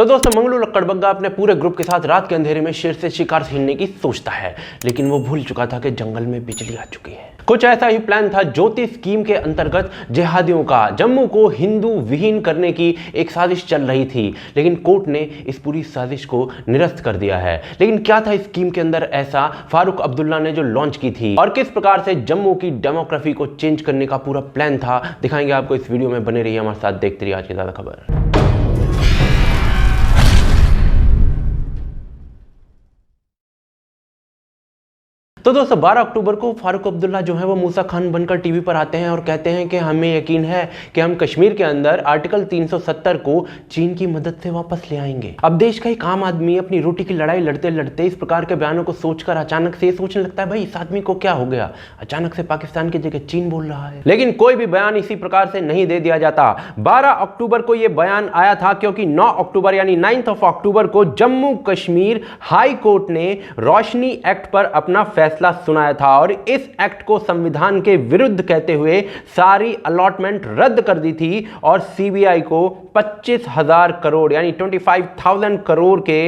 तो दोस्तों मंगलू लक्कड़बग्गा अपने पूरे ग्रुप के साथ रात के अंधेरे में शेर से शिकार छीनने की सोचता है, लेकिन वो भूल चुका था कि जंगल में बिजली आ चुकी है। कुछ ऐसा ही प्लान था ज्योति स्कीम के अंतर्गत जिहादियों का जम्मू को हिंदू विहीन करने की एक साजिश चल रही थी, लेकिन कोर्ट ने इस पूरी साजिश को निरस्त कर दिया है। लेकिन क्या था इस स्कीम के अंदर ऐसा फारूक अब्दुल्ला ने जो लॉन्च की थी और किस प्रकार से जम्मू की डेमोग्राफी को चेंज करने का पूरा प्लान था, दिखाएंगे आपको इस वीडियो में। बने रहिए हमारे साथ, देखते रहिए आज की ज्यादा खबर। तो दोस्तों 12 अक्टूबर को फारूक अब्दुल्ला जो है वो मूसा खान बनकर टीवी पर आते हैं और कहते हैं कि हमें यकीन है कि हम कश्मीर के अंदर आर्टिकल 370 को चीन की मदद से वापस ले आएंगे। अब देश का एक आम आदमी अपनी रोटी की लड़ाई लड़ते लड़ते इस प्रकार के बयानों को सोचकर अचानक से सोचने लगता है, भाई इस आदमी को क्या हो गया, अचानक से पाकिस्तान की जगह चीन बोल रहा है। लेकिन कोई भी बयान इसी प्रकार से नहीं दे दिया जाता। 12 अक्टूबर को यह बयान आया था क्योंकि 9 अक्टूबर यानी 9 अक्टूबर को जम्मू कश्मीर हाई कोर्ट ने रोशनी एक्ट पर अपना फैसला सुनाया था और इस एक्ट को संविधान के विरुद्ध कहते हुए सारी अलॉटमेंट रद्द कर दी थी और सीबीआई को 25,000 करोड़ यानी 25,000 करोड़ के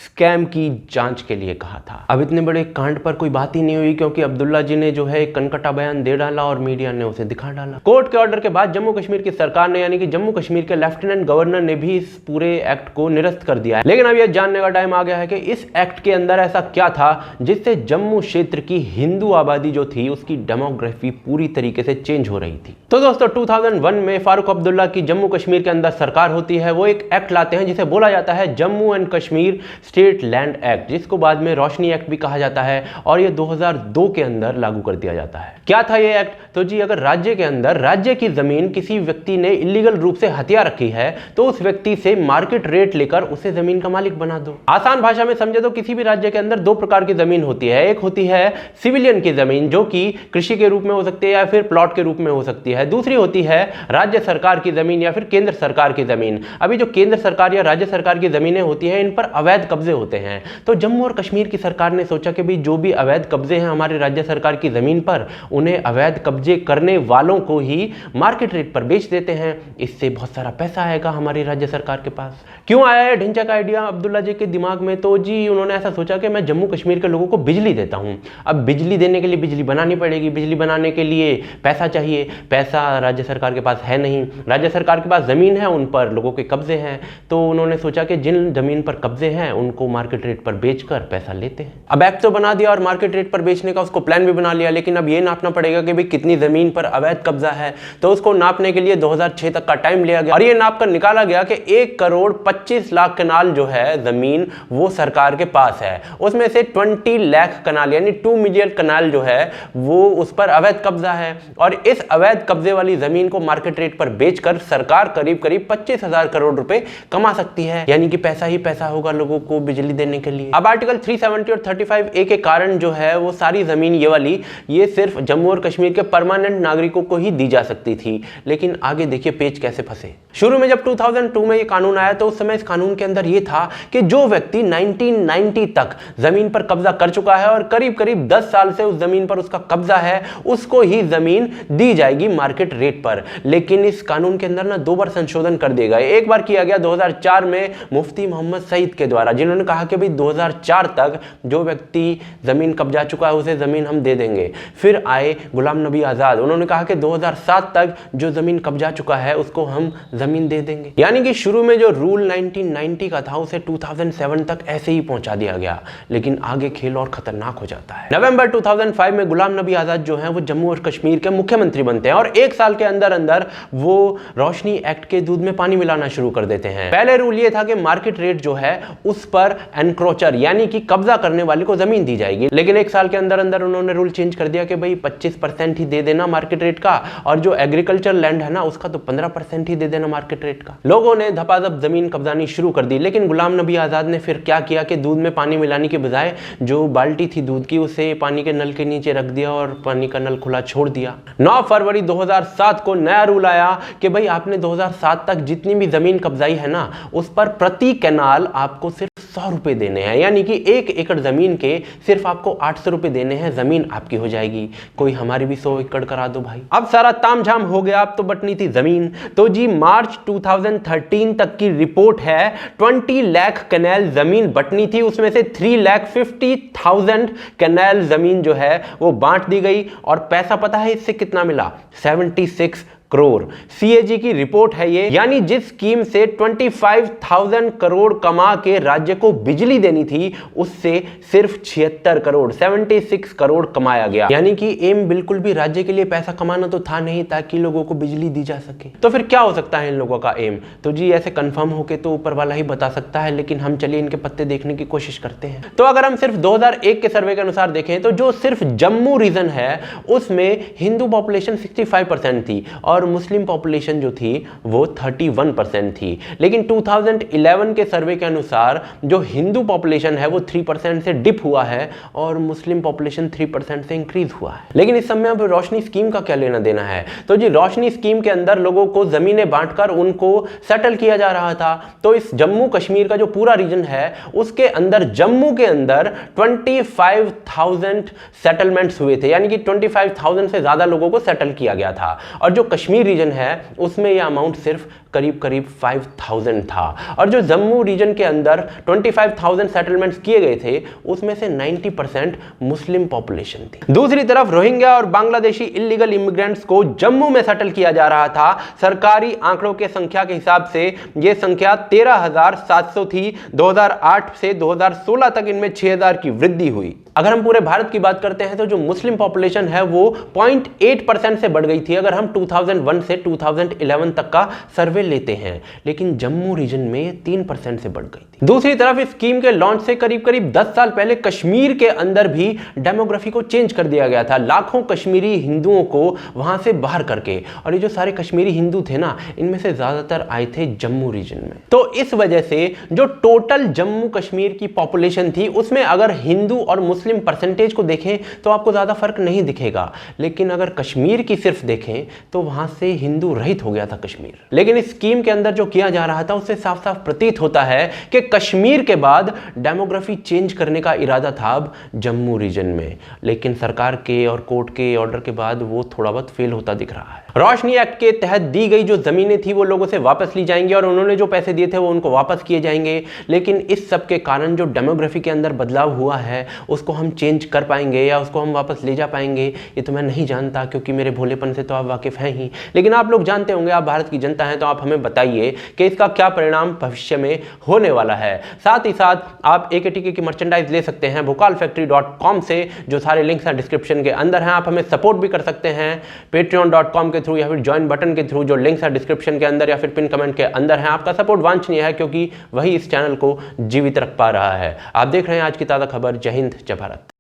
स्कैम की जांच के लिए कहा था। अब इतने बड़े कांड पर कोई बात ही नहीं हुई क्योंकि अब्दुल्ला जी ने जो है एक कनकटा बयान दे डाला और मीडिया ने उसे दिखा डाला। कोर्ट के ऑर्डर के बाद जम्मू कश्मीर की सरकार ने यानी कि जम्मू कश्मीर के लेफ्टिनेंट गवर्नर ने भी इस पूरे एक्ट को निरस्त कर दिया है। लेकिन अब यह जानने का टाइम आ गया है कि इस एक्ट के अंदर ऐसा क्या था जिससे जम्मू क्षेत्र की हिंदू आबादी जो थी उसकी डेमोग्राफी पूरी तरीके से चेंज हो रही थी। तो दोस्तों 2001 में फारूक अब्दुल्ला की जम्मू कश्मीर के अंदर सरकार होती है। वो एक एक्ट लाते हैं जिसे बोला जाता है Jammu and Kashmir state land act, जिसको बाद में रोशनी एक्ट भी कहा जाता है और यह 2002 के अंदर लागू कर दिया जाता है। क्या था यह एक्ट? तो जी अगर राज्य के अंदर राज्य की जमीन किसी व्यक्ति ने इलीगल रूप से हथिया रखी है तो उस व्यक्ति से मार्केट रेट लेकर उसे जमीन का मालिक बना दो। आसान भाषा में समझे तो किसी भी राज्य के अंदर दो प्रकार की जमीन होती है। एक होती है सिविलियन की जमीन जो कि कृषि के रूप में हो सकती है या फिर प्लॉट के रूप में हो सकती है। दूसरी होती है राज्य सरकार की जमीन या फिर केंद्र सरकार की जमीन। अभी जो केंद्र सरकार या राज्य सरकार की जमीनें होती हैं इन पर अवैध कब्जे होते हैं। तो जम्मू और कश्मीर की सरकार ने सोचा कि भाई जो भी अवैध कब्जे हैं हमारे राज्य सरकार की जमीन पर, उन्हें अवैध कब्जे करने वालों को ही मार्केट रेट पर बेच देते हैं। इससे बहुत सारा पैसा आएगा हमारी राज्य सरकार के पास। क्यों आया है ढिंचा का आइडिया अब्दुल्ला जी के दिमाग में? तो जी उन्होंने ऐसा सोचा कि मैं जम्मू कश्मीर के लोगों को बिजली देता हूं। अब बिजली देने के लिए बिजली बनानी पड़ेगी, बिजली बनाने के लिए पैसा चाहिए, पैसा राज्य सरकार के पास है नहीं, राज्य सरकार के पास जमीन है उन पर लोगों के कब्जे हैं। तो उन्होंने सोचा कि जिन जमीन पर कब्जे हैं उनको मार्केट रेट पर बेचकर पैसा लेते हैं। अब एक्ट तो बना दिया और मार्केट रेट पर बेचने का उसको प्लान भी बना लिया, लेकिन अब ये नापना पड़ेगा कि भाई कितनी जमीन पर अवैध कब्जा है। तो उसको नापने के लिए 2006 तक का टाइम लिया गया और ये नाप कर निकाला गया कि 1,25,00,000 कनाल जो है जमीन वो सरकार के पास है। उसमें से 20 लाख कनाल यानी 2 मिलियन कनाल जो है वो उस पर अवैध कब्जा है और इस अवैध कब्जे वाली जमीन को मार्केट रेट पर बेचकर सरकार करीब 25,000 करोड़ रुपए कमा सकती है। यानी कि पैसा ही पैसा होगा लोगों को बिजली देने के लिए। अब आर्टिकल 370 और 35A के कारण जो है वो सारी जमीन ये वाली ये सिर्फ जम्मू और कश्मीर के परमानेंट नागरिकों को ही दी जा सकती थी। लेकिन आगे देखिए पेच कैसे फंसे। शुरू में जब 2002 में ये कानून आया तो उस समय इस कानून के अंदर ये था कि जो व्यक्ति 1990 तक जमीन पर कब्जा कर चुका है और करीब 10 साल से उस जमीन पर उसका कब्जा है उसको ही जमीन दी जाएगी मार्केट रेट पर। लेकिन इस कानून के अंदर ना 2 बार संशोधन कर दिए गए। एक बार किया गया 2004 में मुफ्ती मोहम्मद सईद के द्वारा, जिन्होंने कहा कि भाई 2004 तक जो व्यक्ति जमीन कब्जा चुका है उसे जमीन हम दे देंगे। फिर आए गुलाम नबी आजाद, उन्होंने कहा कि 2007 तक जो जमीन कब्जा चुका है उसको हम जमीन दे देंगे। यानी कि शुरू में जो रूल 1990 का था उसे 2007 तक ऐसे ही पहुंचा दिया गया। लेकिन आगे खेल और खतरनाक हो जाता है। नवंबर 2005 में गुलाम नबी आजाद जो हैं वो जम्मू और कश्मीर के मुख्यमंत्री बनते हैं और एक साल के अंदर अंदर वो रोशनी एक्ट के दूध में पानी मिलाना शुरू कर देते हैं। पहले रूल ये था कि मार्केट रेट जो है उस पर एनक्रोचर यानी कि कब्जा करने वाले को जमीन दी जाएगी। लेकिन एक साल के अंदर अंदर उन्होंने रूल चेंज कर दिया कि भाई 25% ही दे देना मार्केट रेट का और जो एग्रीकल्चर लैंड है ना उसका तो 15% ही दे देना मार्केट रेट का। लोगों ने धपाधप जमीन कब्जानी शुरू कर दी। लेकिन गुलाम नबी आजाद ने फिर क्या किया कि दूध में पानी मिलाने के बजाय जो बाल्टी थी दूध की उसे पानी के नल के नीचे रख दिया और पानी का नल खुला छोड़ दिया। 9 फरवरी 2007 को नया रूल आया कि भाई आपने 2007 तक जितनी भी जमीन कब्जाई है ना उस पर प्रति कैनाल आपको सिर्फ 100 रुपए देने हैं, यानी कि 1 एकड़ जमीन के सिर्फ आपको 800 रुपए देने हैं, जमीन आपकी हो जाएगी। कोई हमारी भी 100 एकड़ करा दो भाई। अब सारा तामझाम हो गया, अब तो बटनी थी जमीन। तो जी मार्च 2013 तक की रिपोर्ट है, 20 लाख कैनाल जमीन बटनी थी, उसमें से 3,50,000 कैनाल जमीन जो है वो बांट दी गई। और पैसा पता है इससे कितना मिला? 76 करोड़। सीएजी की रिपोर्ट है ये, यानी जिस स्कीम से 25,000 करोड़ कमा के राज्य को बिजली देनी थी, उससे सिर्फ 76 करोड़ 76 करोड़ कमाया गया। यानी कि एम बिल्कुल भी राज्य के लिए पैसा कमाना तो था नहीं, ताकि लोगों को बिजली दी जा सके। तो फिर क्या हो सकता है इन लोगों का एम? तो जी ऐसे कंफर्म होके तो ऊपर वाला ही बता सकता है, लेकिन हम चलिए इनके पत्ते देखने की कोशिश करते हैं। तो अगर हम सिर्फ 2001 के सर्वे के अनुसार देखें तो जो सिर्फ जम्मू रीजन है उसमें हिंदू पॉपुलेशन 65% थी और मुस्लिम पॉपुलेशन जो थी वो 31% थी। लेकिन 2011 के सर्वे के अनुसार जो हिंदू पॉपुलेशन है वो 3% से डिप हुआ है और मुस्लिम पॉपुलेशन 3% से इंक्रीज हुआ है। लेकिन इस समय अब रोशनी स्कीम का क्या लेना देना है? तो जी रोशनी स्कीम के अंदर लोगों को जमीनें बांटकर उनको सेटल किया जा रहा था। तो इस जम्मू कश्मीर का जो पूरा रीजन है उसके अंदर जम्मू के अंदर 25,000 सेटलमेंट्स हुए थे, यानी कि 25,000 से ज्यादा लोगों को सेटल किया गया था। और जो कश्मीर रीजन है उसमें यह अमाउंट सिर्फ करीब 5,000 था। और जो जम्मू रीजन के अंदर 25,000 सेटलमेंट्स किए गए थे उसमें से 90% मुस्लिम पॉपुलेशन थी। दूसरी तरफ रोहिंग्या और बांग्लादेशी इलीगल इमिग्रेंट्स को जम्मू में सेटल किया जा रहा था। सरकारी आंकड़ों के संख्या के हिसाब से यह संख्या 13,700 थी। 2008 से 2016 तक इनमें 6,000 की वृद्धि हुई। अगर हम पूरे भारत की बात करते हैं तो जो मुस्लिम पॉपुलेशन है वो 0.8% से बढ़ गई थी, अगर हम 2001 से 2011 तक का सर्वे लेते हैं। लेकिन जम्मू रीजन में 3% से बढ़ गई थी। दूसरी तरफ इस स्कीम के लॉन्च से करीब 10 साल पहले कश्मीर के अंदर भी डेमोग्राफी को चेंज कर दिया गया था, लाखों कश्मीरी हिंदुओं को वहां से बाहर करके। और ये जो सारे कश्मीरी हिंदू थे ना, इनमें से ज्यादातर आए थे जम्मू रीजन में। तो इस वजह से जो टोटल जम्मू कश्मीर की पॉपुलेशन थी उसमें अगर हिंदू और मुस्लिम परसेंटेज को देखें तो आपको ज्यादा फर्क नहीं दिखेगा। लेकिन अगर कश्मीर की सिर्फ देखें तो वहां से हिंदू रहित हो गया था कश्मीर। लेकिन इस स्कीम के अंदर जो किया जा रहा था उससे साफ साफ प्रतीत होता है कि कश्मीर के बाद डेमोग्राफी चेंज करने का इरादा था अब जम्मू रीजन में। लेकिन सरकार के और कोर्ट के ऑर्डर के बाद वो थोड़ा बहुत फेल होता दिख रहा है। रोशनी एक्ट के तहत दी गई जो जमीनें थी वो लोगों से वापस ली जाएंगी और उन्होंने जो पैसे दिए थे वो उनको वापस किए जाएंगे। लेकिन इस सब के कारण जो डेमोग्राफी के अंदर बदलाव हुआ है उसको हम चेंज कर पाएंगे या उसको हम वापस ले जा पाएंगे, ये तो मैं नहीं जानता, क्योंकि मेरे भोलेपन से तो आप वाकिफ हैं ही। लेकिन आप लोग जानते होंगे, आप भारत की जनता हैं, तो आप हमें बताइए कि इसका क्या परिणाम भविष्य में होने वाला है। साथ ही साथ आप AKTK की मर्चेंडाइज ले सकते हैं भोकालफैक्ट्री.com से, जो सारे लिंक्स हैं डिस्क्रिप्शन के अंदर हैं। आप हमें सपोर्ट भी कर सकते हैं patreon.com के थ्रू या फिर ज्वाइन बटन के थ्रू, जो लिंक्स है डिस्क्रिप्शन के अंदर या फिर पिन कमेंट के अंदर है। आपका सपोर्ट वांछनीय है क्योंकि वही इस चैनल को जीवित रख पा रहा है। आप देख रहे हैं आज की ताज़ा खबर। जय हिंद, जय भारत।